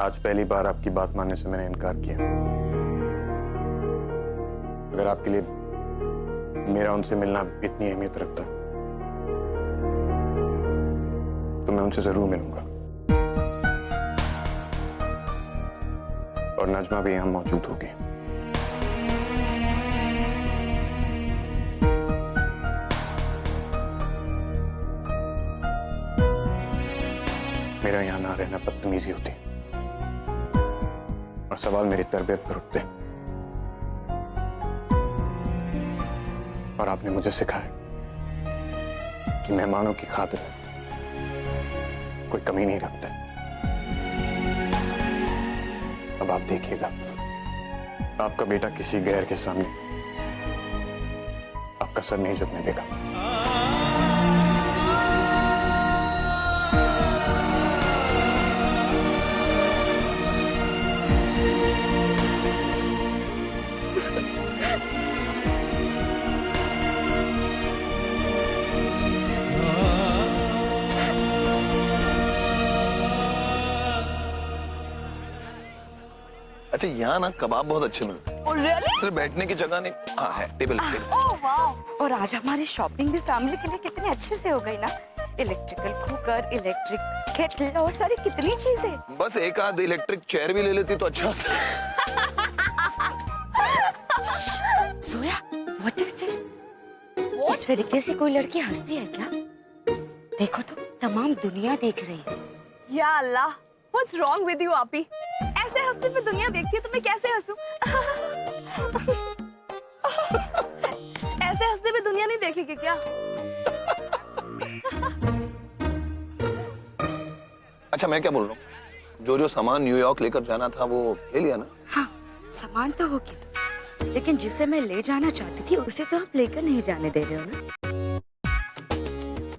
आज पहली बार आपकी बात मानने से मैंने इनकार किया। अगर आपके लिए मेरा उनसे मिलना इतनी अहमियत रखता तो मैं उनसे जरूर मिलूंगा। और नजमा भी यहां मौजूद होगी। मेरा यहां ना रहना बदतमीजी होती और सवाल मेरी तरबियत पर उठते। और आपने मुझे सिखाया कि मेहमानों की खातिर कोई कमी नहीं रखता। अब आप देखिएगा, आपका बेटा किसी गैर के सामने आपका सर नहीं झुकने देगा। अच्छा, यहाँ ना कबाब बहुत अच्छे मिलते हैं। really? सिर्फ बैठने की जगह नहीं, हाँ है टेबल। ओह वाह! और आज हमारी शॉपिंग भी फैमिली के लिए कितनी अच्छे से हो गई ना। इलेक्ट्रिकल कुकर, इलेक्ट्रिक केटल और सारी कितनी चीजें। बस एक आध इलेक्ट्रिक चेयर भी ले लेती तो अच्छा होता। सोया, व्हाट इज दिस? इस तरीके से कोई लड़की हंसती है क्या? देखो तो, तमाम दुनिया देख रही है। या अल्लाह, व्हाट्स रॉन्ग विद यू आपी? ऐसे हंसते पे दुनिया देखती है तो मैं कैसे हंसूं? ऐसे हंसते पे दुनिया नहीं देखेगी क्या? अच्छा, मैं क्या बोल रहा हूँ, जो सामान न्यूयॉर्क लेकर जाना था वो ले लिया ना? हाँ, सामान तो हो गया, लेकिन जिसे मैं ले जाना चाहती थी उसे तो आप लेकर नहीं जाने दे रहे हो ना।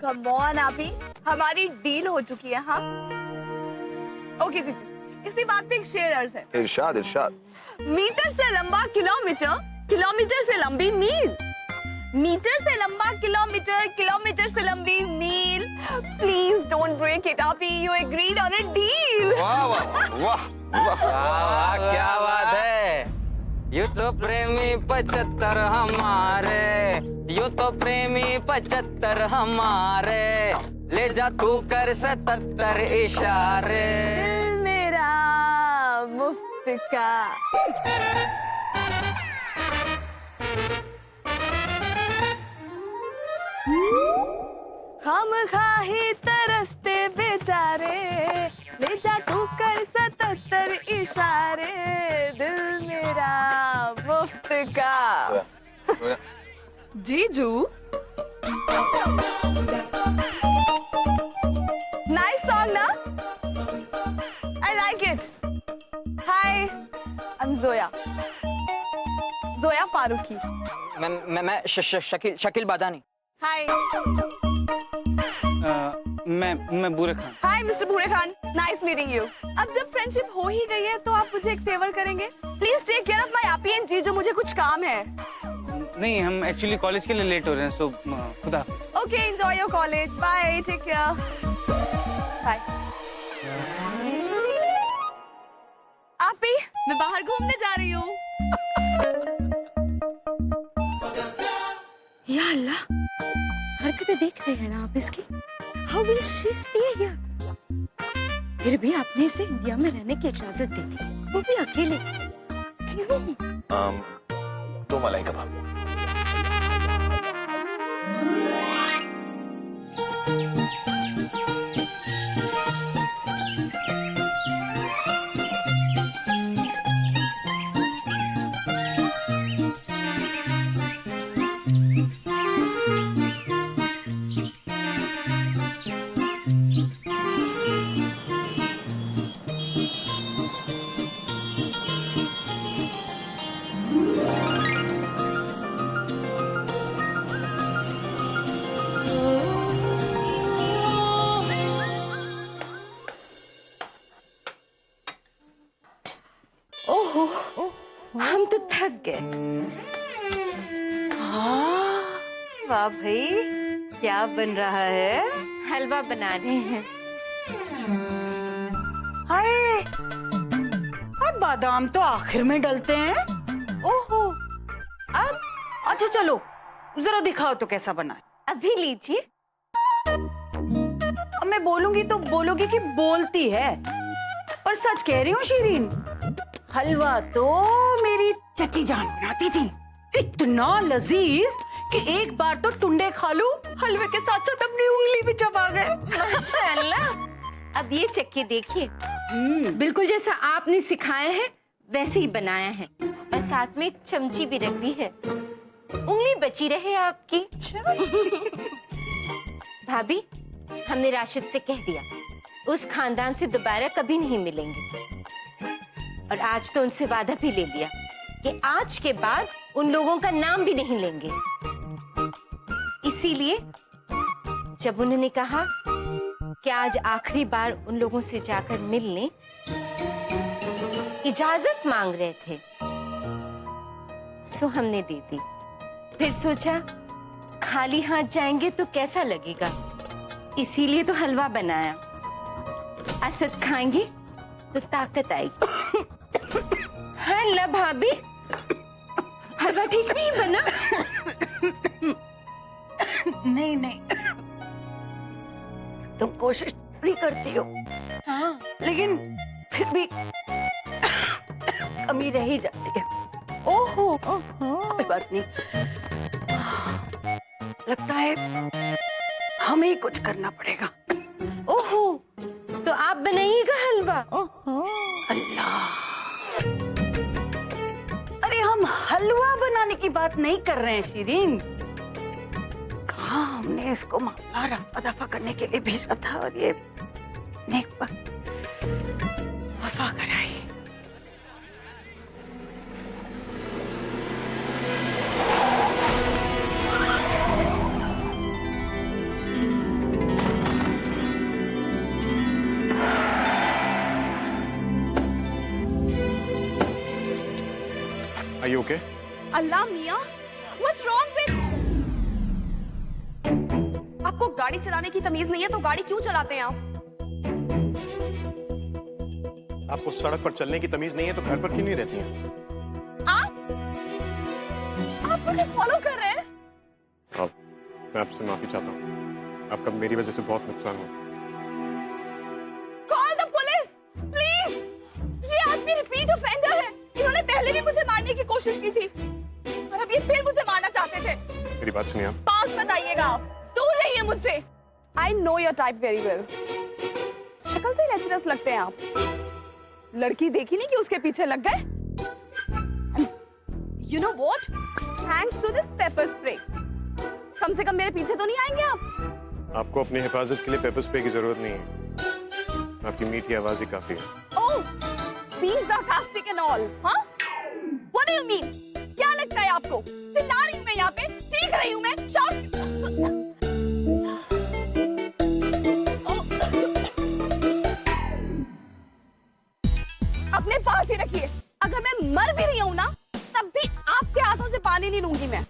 कम ऑन आपी, हमारी डील हो चुकी है। हाँ ओके जी, इसी बात पे एक शेर अर्ज है। इरशाद इरशाद। मीटर से लंबा किलोमीटर, किलोमीटर से लंबी मील, मीटर से लंबा किलोमीटर, किलोमीटर से लंबी मील। प्लीज डोंट ब्रेक इट आपी, you agreed on a deal. वाह वाह वाह वाह वाह, क्या बात है। यू तो प्रेमी 75 हमारे, यू तो प्रेमी 75 हमारे, ले जा तू कर 77 इशारे। दिल मेरा मुफ्त का। हम खाही तरसते बेचारे, ले जा तू कर 77 इशारे। दिल मेरा मुफ्त का। जीजू, नाइस सॉन्ग ना? I like it. Hi, I'm Zoya. Zoya Faruqi. मैं शकील बादानी। Hi. मैं बूरे Khan. Hi, Mr. Bhure Khan. Nice meeting you. अब जब फ्रेंडशिप हो ही गई है तो आप मुझे एक फेवर करेंगे? Please take care of my appy and जीजू, मुझे कुछ काम है। नहीं, हम एक्चुअली कॉलेज के लिए लेट हो रहे हैं, सो खुदा हाफिज। Okay, enjoy your college. Bye. Take care. Bye. आपी, मैं बाहर घूमने जा रही हूँ। या अल्लाह, हरकतें देख रहे हैं ना आप इसकी? How will she stay here? फिर भी आपने इसे इंडिया में रहने की इजाजत दी थी, वो भी अकेले। क्यों? 2 मलाई कबाब। हम तो थक गए। वाह भाई, क्या बन रहा है? हलवा बनाने हैं। हाय, बादाम तो आखिर में डलते हैं। ओहो, अब अच्छा चलो जरा दिखाओ तो कैसा बना है। अभी लीजिए। अब मैं बोलूंगी तो बोलोगी कि बोलती है, पर सच कह रही हूँ शीरीन, हलवा तो मेरी चची जान बनाती थी, इतना लजीज कि एक बार तो टुंडे खा लूं, हलवे के साथ साथ अपनी उंगली भी चबा गए। माशाल्लाह। अब ये चक्के देखिए, बिल्कुल जैसा आपने सिखाया है वैसे ही बनाया है, और साथ में चमची भी रख दी है, उंगली बची रहे आपकी। भाभी, हमने राशिद से कह दिया उस खानदान से दोबारा कभी नहीं मिलेंगे, और आज तो उनसे वादा भी ले लिया कि आज के बाद उन लोगों का नाम भी नहीं लेंगे। इसीलिए जब उन्होंने कहा कि आज आखिरी बार उन लोगों से जाकर मिलने इजाजत मांग रहे थे, सो हमने दे दी। फिर सोचा खाली हाथ जाएंगे तो कैसा लगेगा, इसीलिए तो हलवा बनाया। असद खाएंगे तो ताकत आएगी। हल्ला भाभी, हलवा ठीक नहीं बना? नहीं नहीं, तुम कोशिश पूरी करती हो, हाँ, लेकिन फिर भी कमी रह ही जाती है। ओहो, कोई बात नहीं, लगता है हमें ही कुछ करना पड़ेगा। ओहो, तो आप बनाइएगा हलवा। अल्लाह, अरे हम हलवा बनाने की बात नहीं कर रहे हैं शीरीन, कहाँ हमने इसको मामला रफा दफा करने के लिए भेजा था, और ये नेक वक्त वफा कराई। Are you okay? अल्लाह मियाँ, what's wrong with? आपको गाड़ी चलाने की तमीज नहीं है तो गाड़ी क्यों चलाते हैं आप? आपको सड़क पर चलने की तमीज नहीं है तो घर पर क्यों नहीं रहती हैं? आप मुझे फॉलो कर रहे हैं? अब मैं आपसे माफी चाहता हूँ, आपका मेरी वजह से बहुत नुकसान हुआ। Call the police, please! ये आदमी रिपीट ऑफेंडर है। इन्होंने पहले भी मुझे मारने की कोशिश की थी, और अब ये फिर मुझे मारना चाहते थे। मेरी बात सुनिए आप। पास मत आइएगा, आप दूर रहिए मुझसे। I know your type very well. शक्ल से नेचुरल लगते हैं आप। लड़की देखी नहीं कि उसके पीछे लग गए? You know what? Thanks to this pepper spray. कम से कम मेरे पीछे तो नहीं आएंगे आप? आपको अपनी हिफाजत के लिए पेपर स्प्रे की जरूरत नहीं है, आपकी मीठी आवाज ही काफी है। Oh, being sarcastic and all, huh? What do you mean? क्या लगता है आपको? चिल्ला रही हूँ मैं यहाँ पे, सीख रही हूँ मैं, shout! अपने पास ही रखिए। अगर मैं मर भी रही हूँ ना, तब भी आपके हाथों से पानी नहीं लूंगी मैं।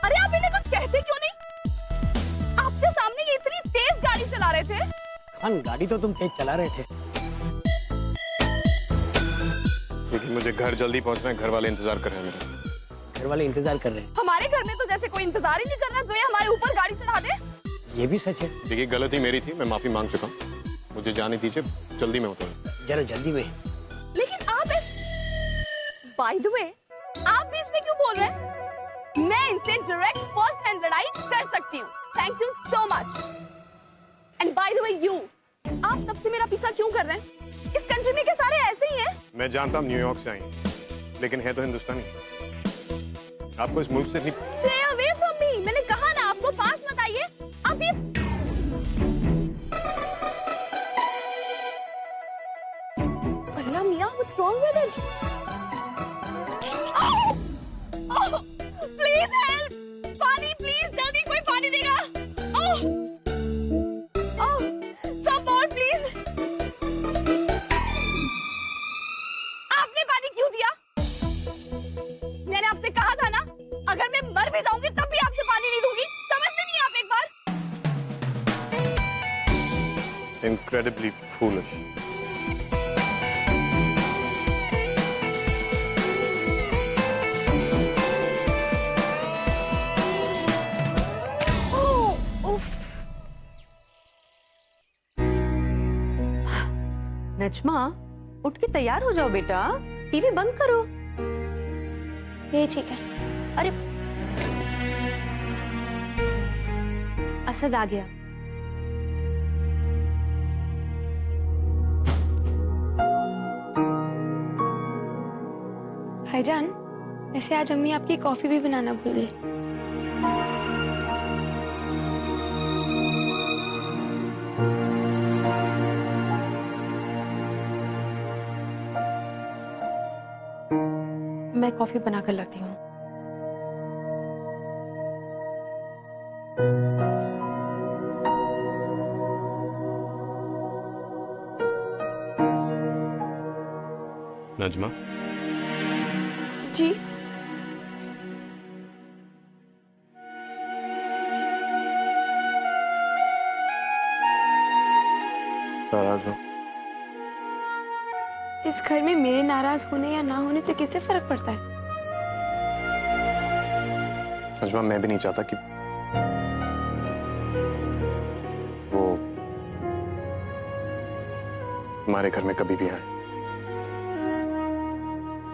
अरे आप इन्हें कुछ कहते क्यों नहीं? आपके सामने ये इतनी तेज गाड़ी चला रहे थे। खान, गाड़ी तो तुम तेज चला रहे थे, लेकिन मुझे घर जल्दी पहुंचना है, घर वाले इंतजार कर रहे हैं मेरा। घर वाले इंतजार कर रहे हैं। हमारे घर में तो जैसे कोई इंतजार ही नहीं कर रहा, जो ये हमारे ऊपर गाड़ी चढ़ा दे। ये भी सच है। देखिए, गलती मेरी थी, मैं माफी मांग चुका हूँ, मुझे जाने दीजिए, जल्दी में उतरूँ। जरा जल्दी में। लेकिन आप बाय द वे, आप बीच में क्यों बोल रहे हैं? मैं इनसे डायरेक्ट फर्स्ट हैंड लड़ाई कर सकती हूँ। Thank you so much. And by the way you, आप तब से मेरा पीछा क्यों कर रहे हैं? इस कंट्री में के सारे ऐसे ही हैं। मैं जानता हूँ न्यूयॉर्क से आई हैं, लेकिन है तो हिंदुस्तानी। आपको इस मुल्क से नहीं। Stay away from me. मैंने कहा ना आपको पास मत आइए। आप ये अल्लाह मियाँ, what's wrong with it? Oh! Oh! Please help! पानी please, जल्दी कोई पानी देगा? Oh! Oh! Support please! आपने पानी क्यों दिया? मैंने आपसे कहा था ना, अगर मैं मर भी जाऊंगी तब भी आपसे पानी नहीं दूंगी। समझते नहीं आप एक बार? incredibly foolish. नजमा, उठ के तैयार हो जाओ बेटा, टीवी बंद करो। ये ठीक है। अरे असद आ गया। भाईजान, वैसे आज अम्मी आपकी कॉफी भी बनाना भूल गई। मैं कॉफी बना कर लाती हूँ। नजमा, जी नाराज हो? इस घर में मेरे नाराज होने या ना होने से किससे फर्क पड़ता है? नजमा, मैं भी नहीं चाहता कि वो हमारे घर में कभी भी आए,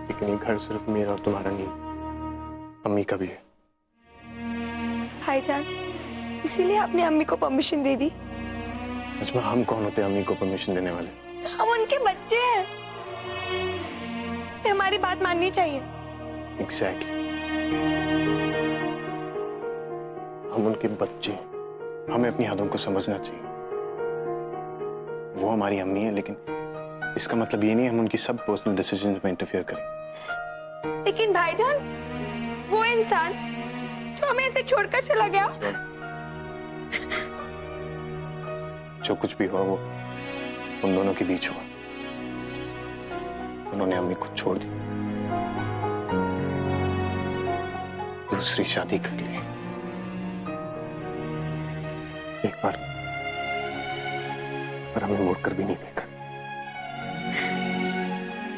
लेकिन ये घर सिर्फ मेरा और तुम्हारा नहीं, अम्मी का भी है। भाईजान, इसीलिए आपने अम्मी को परमिशन दे दी? नजमा, हम कौन होते हैं अम्मी को परमिशन देने वाले? हम उनके बच्चे हैं, हमारी बात माननी चाहिए। एग्जैक्टली, हम उनके बच्चे हैं, हमें अपनी हदों को समझना चाहिए। वो हमारी अम्मी है, लेकिन इसका मतलब ये नहीं हम उनकी सब पर्सनल डिसीजंस में इंटरफेयर करें। लेकिन भाईजान, वो इंसान जो हमें ऐसे छोड़कर चला गया, जो कुछ भी हुआ वो उन दोनों के बीच हुआ। उन्होंने अम्मी को छोड़ दी, दूसरी शादी कर ली। एक बार पर हमें मुड़कर भी नहीं देखा।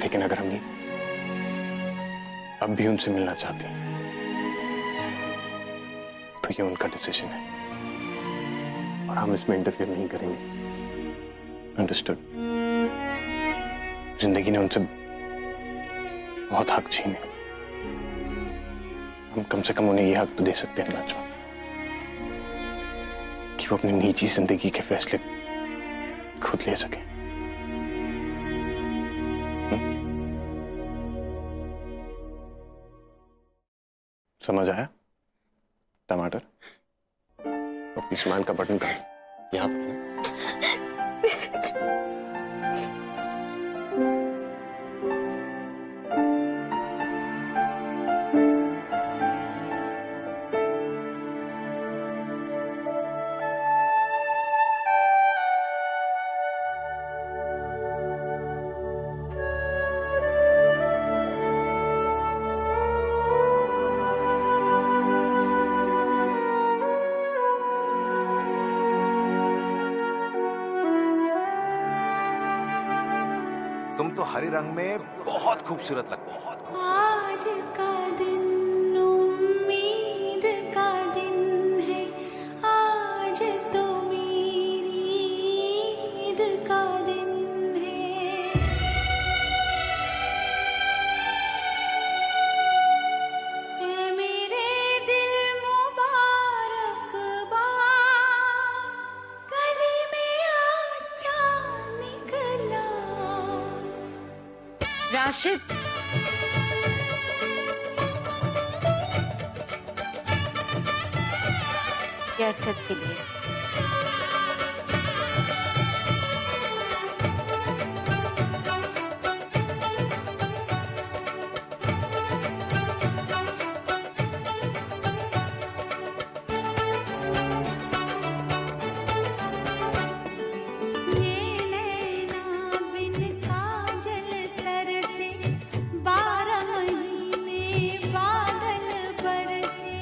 लेकिन अगर हमने अब भी उनसे मिलना चाहती हैं, तो ये उनका डिसीजन है और हम इसमें इंटरफेयर नहीं करेंगे। अंडरस्टूड? जिंदगी ने उनसे बहुत हक छीने, हम कम से कम उन्हें यह हक तो दे सकते हैं नजमा, कि वो अपनी निजी जिंदगी के फैसले खुद ले सके। समझ आया? टमाटर, अपनी स्माइल का बटन कर यहाँ पर। तुम तो हरे रंग में बहुत खूबसूरत लगती हो। आज का दिन उम्मीद का दिन है, आज तो मेरी ईद का दिन है। ए मेरे दिल मुबारकबाद, गली में आज चांद निकला। राशिद, ये असद के लिए। ये नैना बिन काजल तरसे, 12 महीने बादल बरसे।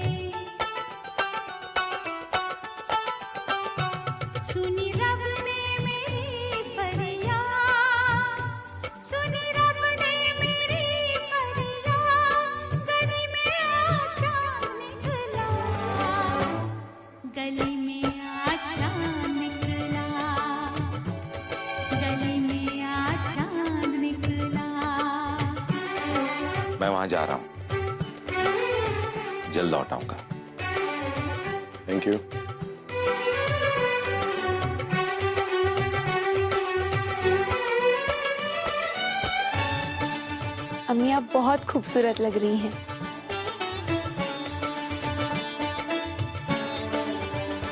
सुनी रब ने मेरी फरियाद, गली में आजा निकला, गली में आजा निकला, गली में आजा निकला। मैं वहां जा रहा हूं, जल्द लौट आऊंगा। Thank you. अम्मी आप बहुत खूबसूरत लग रही हैं।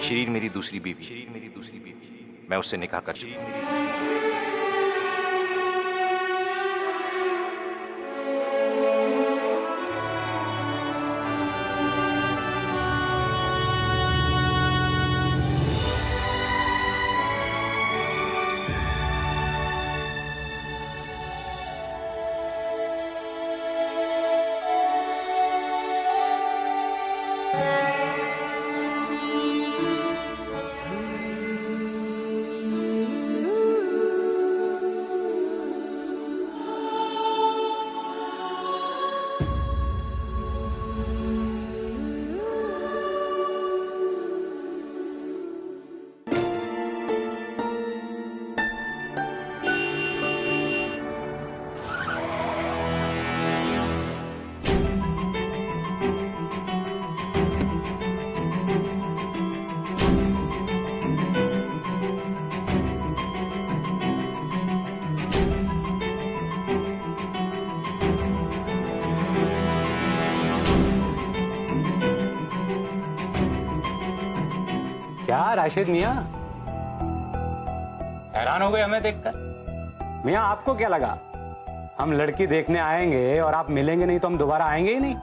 शिरीन मेरी दूसरी बीवी, मैं उससे निकाह कर चुका हूं। क्या राशिद मियाँ, हैरान हो गए हमें देखकर? मियाँ आपको क्या लगा हम लड़की देखने आएंगे और आप मिलेंगे नहीं तो हम दोबारा आएंगे ही नहीं?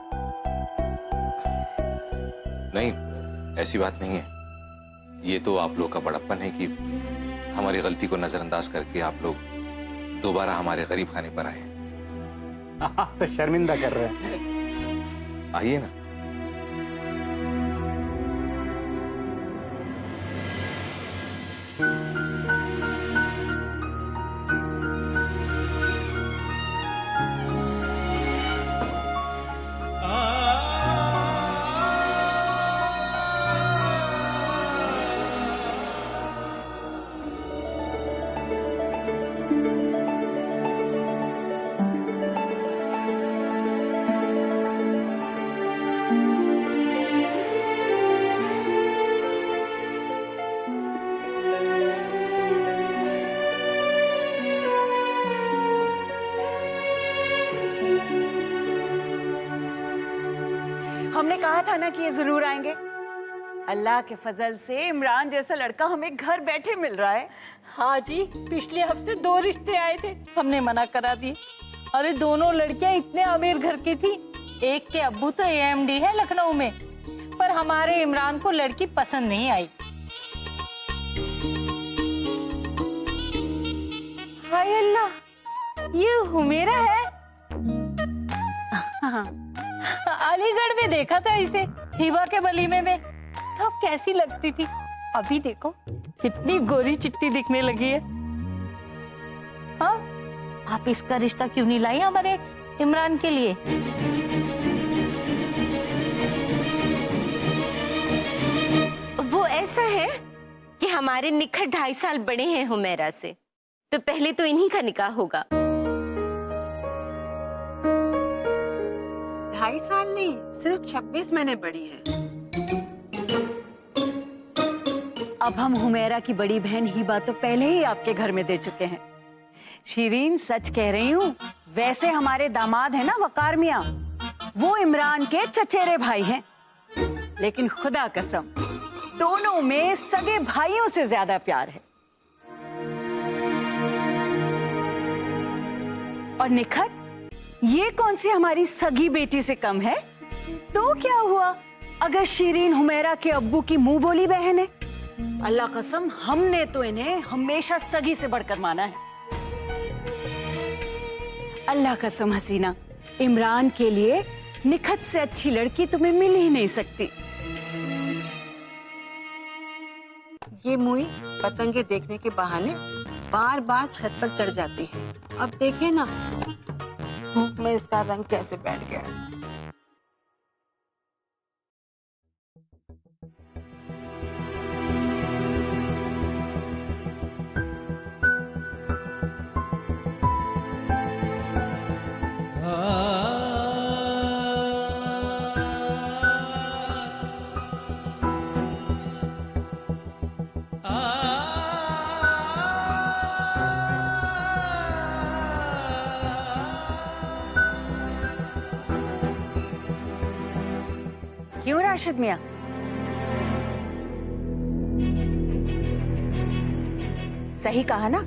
नहीं, ऐसी बात नहीं है। ये तो आप लोग का बड़प्पन है कि हमारी गलती को नजरअंदाज करके आप लोग दोबारा हमारे गरीब खाने पर आए। आप तो शर्मिंदा कर रहे हैं। आइए ना। हमने कहा था ना कि ये जरूर आएंगे। अल्लाह के फजल से इमरान जैसा लड़का हमें घर बैठे मिल रहा है। हाँ जी, पिछले हफ्ते 2 रिश्ते आए थे, हमने मना करा दिए। अरे दोनों लड़कियां इतने अमीर घर की थी। एक के अब्बू तो AMD है लखनऊ में, पर हमारे इमरान को लड़की पसंद नहीं आई। हाय अल्लाह, ये हुमेरा है। अलीगढ़ में देखा था इसे हिबा के वलीमे में, तो कैसी लगती थी। अभी देखो कितनी गोरी चिट्टी दिखने लगी है। हाँ, आप इसका रिश्ता क्यों नहीं लाई हमारे इमरान के लिए? वो ऐसा है कि हमारे निखट 2.5 साल बड़े हैं हुमेरा से, तो पहले तो इन्हीं का निकाह होगा। 2.5 साल नहीं, सिर्फ 26 महीने बड़ी है। अब हम हुमेरा की बड़ी बहन हिबा तो पहले ही आपके घर में दे चुके हैं। शीरीन सच कह रही हूँ, वैसे हमारे दामाद है ना वकार मियाँ, वो इमरान के चचेरे भाई हैं, लेकिन खुदा कसम दोनों में सगे भाइयों से ज्यादा प्यार है। और निखत, ये कौन सी हमारी सगी बेटी से कम है? तो क्या हुआ अगर शीरीन हुमेरा के अब्बू की मुंह बोली बहन है? अल्लाह कसम, हमने तो इन्हें हमेशा सगी से बढ़कर माना है। अल्लाह कसम हसीना, इमरान के लिए निखत से अच्छी लड़की तुम्हें मिल ही नहीं सकती। ये मुई पतंगे देखने के बहाने बार बार छत पर चढ़ जाती है। अब देखे ना मुंह में इसका रंग कैसे बैठ गया है। क्यों राशिद मियाँ? सही कहा ना?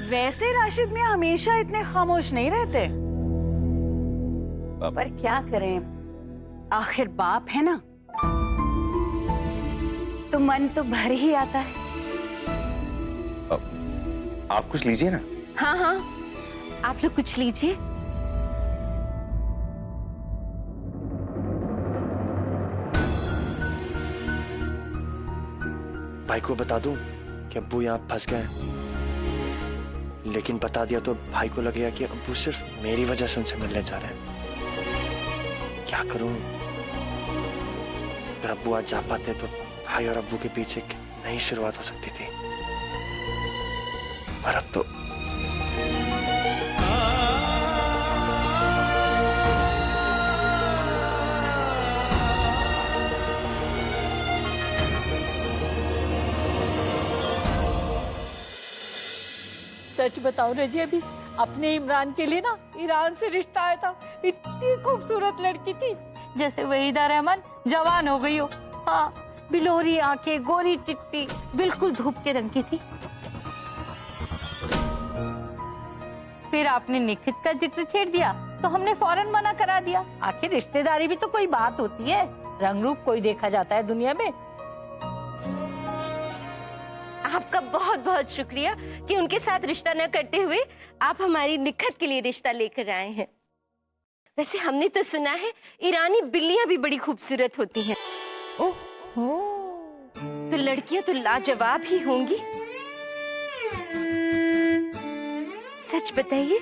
वैसे राशिद मियाँ हमेशा इतने खामोश नहीं रहते, पर क्या करें, आखिर बाप है ना, तो मन तो भर ही आता है। आप कुछ लीजिए ना। हाँ हाँ, आप लोग कुछ लीजिए। भाई को बता दूं कि अब्बू यहाँ फंस गए हैं, लेकिन बता दिया तो भाई को लगेगा कि अब्बू सिर्फ मेरी वजह से उनसे मिलने जा रहे हैं। क्या करूं? अगर अब्बू आज जा पाते तो भाई और अब्बू के पीछे एक नई शुरुआत हो सकती थी, पर अब तो सच बताओ रजी, अभी अपने इमरान के लिए ना ईरान से रिश्ता आया था। इतनी खूबसूरत लड़की थी, जैसे वहीदा रहमान जवान हो गई हो। हाँ, बिलोरी आंखें, गोरी चिट्टी, बिल्कुल धूप के रंग की थी। फिर आपने निखित का जिक्र छेड़ दिया तो हमने फौरन मना करा दिया। आखिर रिश्तेदारी भी तो कोई बात होती है, रंग रूप कोई देखा जाता है दुनिया में। आपका बहुत बहुत शुक्रिया कि उनके साथ रिश्ता न करते हुए आप हमारी निखत के लिए रिश्ता लेकर आए हैं। वैसे हमने तो सुना है ईरानी बिल्लियां भी बड़ी खूबसूरत होती हैं। ओह, तो लड़कियां तो लाजवाब ही होंगी। सच बताइए,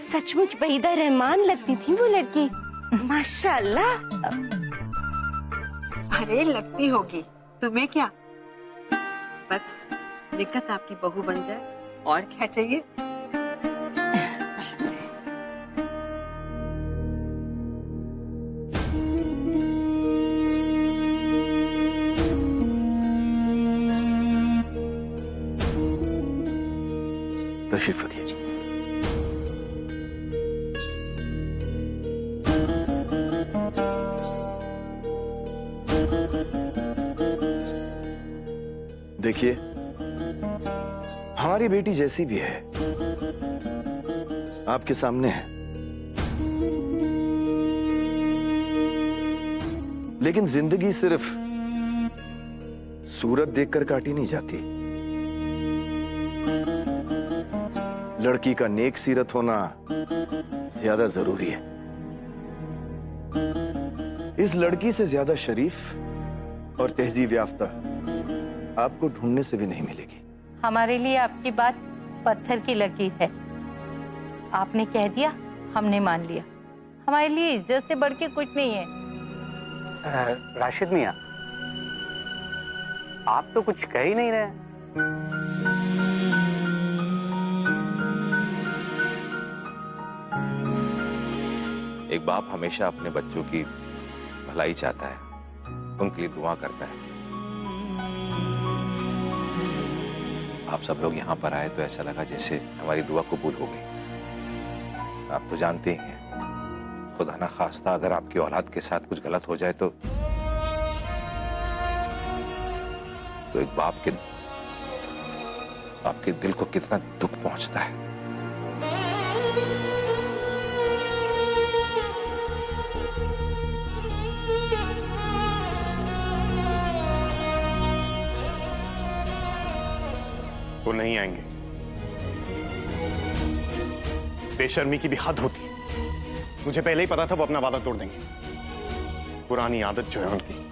सचमुच वहीदा रहमान लगती थी वो लड़की? माशाल्लाह। अरे लगती होगी, तुम्हें क्या, बस निखत आपकी बहू बन जाए, और क्या चाहिए। तशरीफ रखिए जी। देखिए, हमारी बेटी जैसी भी है आपके सामने है, लेकिन जिंदगी सिर्फ सूरत देखकर काटी नहीं जाती। लड़की का नेक सीरत होना ज्यादा जरूरी है। इस लड़की से ज्यादा शरीफ और तहजीब याफ्ता आपको ढूंढने से भी नहीं मिलेगी। हमारे लिए आपकी बात पत्थर की लकीर है। आपने कह दिया, हमने मान लिया। हमारे लिए इज्जत से बढ़ के कुछ नहीं है। राशिद मियाँ, आप तो कुछ कह ही नहीं रहे। एक बाप हमेशा अपने बच्चों की भलाई चाहता है, उनके लिए दुआ करता है। आप सब लोग यहाँ पर आए तो ऐसा लगा जैसे हमारी दुआ कबूल हो गई। आप तो जानते ही हैं, खुदा ना खास्ता अगर आपकी औलाद के साथ कुछ गलत हो जाए तो एक बाप के आपके दिल को कितना दुख पहुंचता है। वो नहीं आएंगे। बेशर्मी की भी हद होती है। मुझे पहले ही पता था वो अपना वादा तोड़ देंगे। पुरानी आदत जो है उनकी।